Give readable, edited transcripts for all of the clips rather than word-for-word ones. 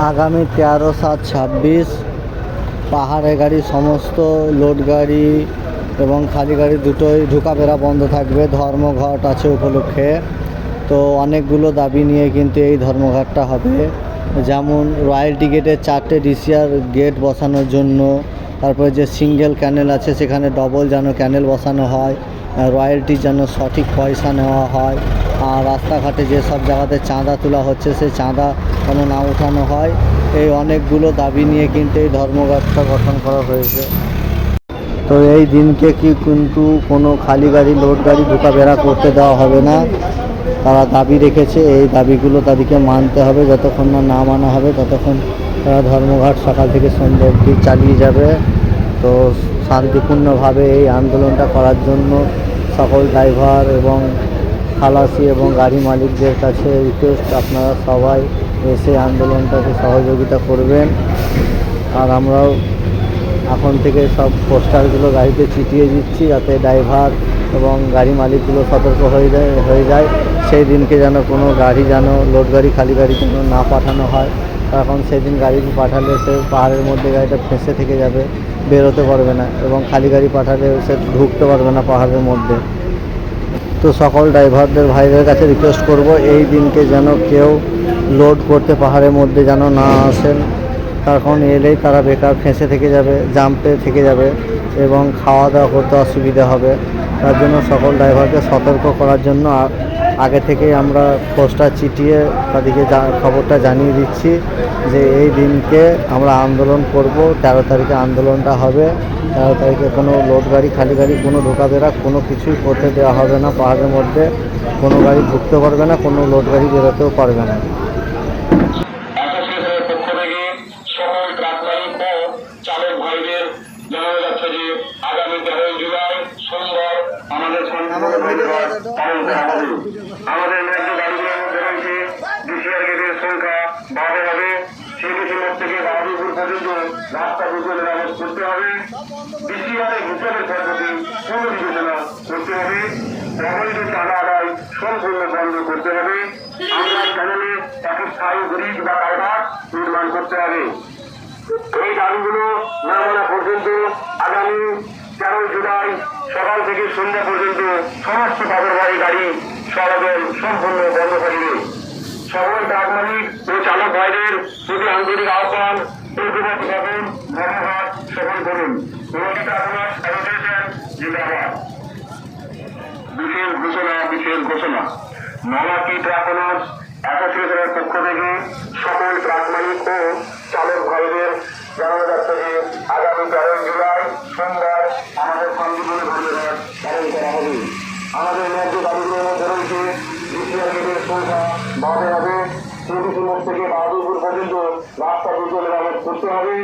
আগামী 13/7/26 পাহাড়ে গাড়ি, সমস্ত লোড গাড়ি এবং খালি গাড়ি দুটোই ঢোকাফেরা বন্ধ থাকবে ধর্মঘট আছে উপলক্ষে। তো অনেকগুলো দাবি নিয়ে কিন্তু এই ধর্মঘটটা হবে, যেমন রয়্যালটি গেটের 4টে ডিসিআর গেট বসানোর জন্য, তারপরে যে সিঙ্গেল ক্যানেল আছে সেখানে ডবল যেন ক্যানেল বসানো হয়, রয়্যালটির যেন সঠিক পয়সা নেওয়া হয়, আর রাস্তাঘাটে যেসব জায়গাতে চাঁদা তোলা হচ্ছে সেই চাঁদা যেন না উঠানো হয়। এই অনেকগুলো দাবি নিয়ে কিন্তু এই ধর্মঘটটা গঠন করা হয়েছে। তো এই দিনকে কিন্তু কোনো খালি গাড়ি, লোড গাড়ি ঢোকাফেরা করতে দেওয়া হবে না। তারা দাবি রেখেছে, এই দাবিগুলো তাদেরকে মানতে হবে। যতক্ষণ না মানা হবে ততক্ষণ তারা ধর্মঘট সকাল থেকে সন্ধ্যা অবধি চালিয়ে যাবে। তো শান্তিপূর্ণভাবে এই আন্দোলনটা করার জন্য সকল ড্রাইভার এবং খালাসি এবং গাড়ি মালিকদের কাছে রিকোয়েস্ট, আপনারা সবাই এসে আন্দোলনটাকে সহযোগিতা করবেন। আর আমরাও এখন থেকে সব পোস্টারগুলো গাড়িতে চিটিয়ে দিচ্ছি, যাতে ড্রাইভার এবং গাড়ি মালিকগুলো সতর্ক হয়ে যায় সেই দিনকে যেন কোনো গাড়ি, যেন লোড গাড়ি, খালি গাড়ি যেন না পাঠানো হয়। কারণ সেদিন গাড়ি পাঠালে সে পাহাড়ের মধ্যে গাড়িটা ফেঁসে থেকে যাবে, বেরোতে পারবে না, এবং খালি গাড়ি পাঠালে সে ঢুকতে পারবে না পাহাড়ের মধ্যে। তো সকল ড্রাইভারদের ভাইদের কাছে রিকোয়েস্ট করব, এই দিনকে যেন কেউ লোড করতে পাহাড়ের মধ্যে যেন না আসেন, কারণ এলেই তারা বেকার ফেঁসে থেকে যাবে, জাম্পে থেকে যাবে এবং খাওয়া দাওয়া করতে অসুবিধা হবে। তার জন্য সকল ড্রাইভারকে সতর্ক করার জন্য আগে থেকেই আমরা পোস্টার চিটিয়ে তাদেরকে খবরটা জানিয়ে দিচ্ছি যে এই দিনকে আমরা আন্দোলন করব। 13 তারিখে আন্দোলনটা হবে। 13 তারিখে কোনো লোড গাড়ি, খালি গাড়ি কোনো ঢোকাফেরা কোনো কিছুই করতে দেওয়া হবে না। পাহাড়ের মধ্যে কোনো গাড়ি ঢুকতে পারবে না, কোনো লোড গাড়ি বেরোতেও পারবে না। চালক ভাইদের জানানো যাচ্ছে যে আগামী 13 জুলাই সোমবার আমাদের আমাদের ন্যায্য দাবিগুলোর মধ্যে রয়েছে ডিসিআর গেটের সংখ্যা বাড়াতে হবে, সেই ডিসেম্বর থেকে বাহাদুরপুর পর্যন্ত রাস্তা দুটো মেরামত করতে হবে, ডিসিআর এর ভূতলের পদ্ধতি পুনর্বিবেচনা করতে হবে, অবৈধ চাঁদা আদায় সম্পূর্ণ বন্ধ করতে হবে, আমরা চ্যানেলে একটি স্থায়ী ব্রিজ বা কালভার্ট নির্মাণ করতে হবে। এই দাবিগুলো না মানা পর্যন্ত আগামী 13 জুলাই সকাল থেকে সন্ধ্যা পর্যন্ত সমস্ত পাথরবাহী গাড়ি চলাচল সম্পূর্ণ বন্ধ থাকবে। সকল ট্রাক মালিক ও চালক ভাইদের প্রতি আন্তরিক আহ্বান, প্রতিবাদ করুন, ধন্যবাদ সফল করুন। বিশেষ ঘোষণা নলাকি ট্রাক ওনার্স অ্যাসোসিয়েশনের পক্ষ থেকে সকল ট্রাক মালিক ও চালক ভাইদের জানানো যাচ্ছে যে আগামী 13 জুলাই সোমবার আমাদের শান্তিপূর্ণ ধর্মঘট পালন করা হবে। আমাদের ন্যায্য দাবিগুলোর মধ্যে রয়েছে ডিসিআর গেটের সংখ্যা বাড়াতে হবে, ডিসেম্বর থেকে বাহাদুরপুর পর্যন্ত রাস্তা দুটো মেরামত করতে হবে,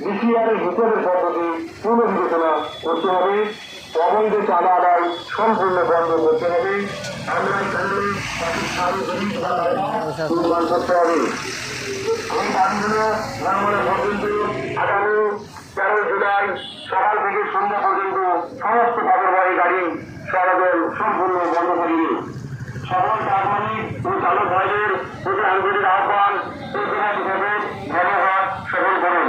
ডিসিআর এর ভিতরের পদ্ধতি পুনর্বিবেচনা করতে হবে, অবৈধ চাঁদা আদায় সম্পূর্ণ বন্ধ করতে হবে, নির্মাণ করতে হবে। এই দাবিগুলো না মানা পর্যন্ত আগামী 13 জুলাই সকাল থেকে সন্ধ্যা পর্যন্ত সমস্ত পাথরবাহী গাড়ি চলাচল সম্পূর্ণ বন্ধ থাকবে। সকল ট্রাক মালিক ও চালক ভাইদের প্রতি আন্তরিক আহ্বান, প্রতিবাদ করুন, ধন্যবাদ সফল করুন।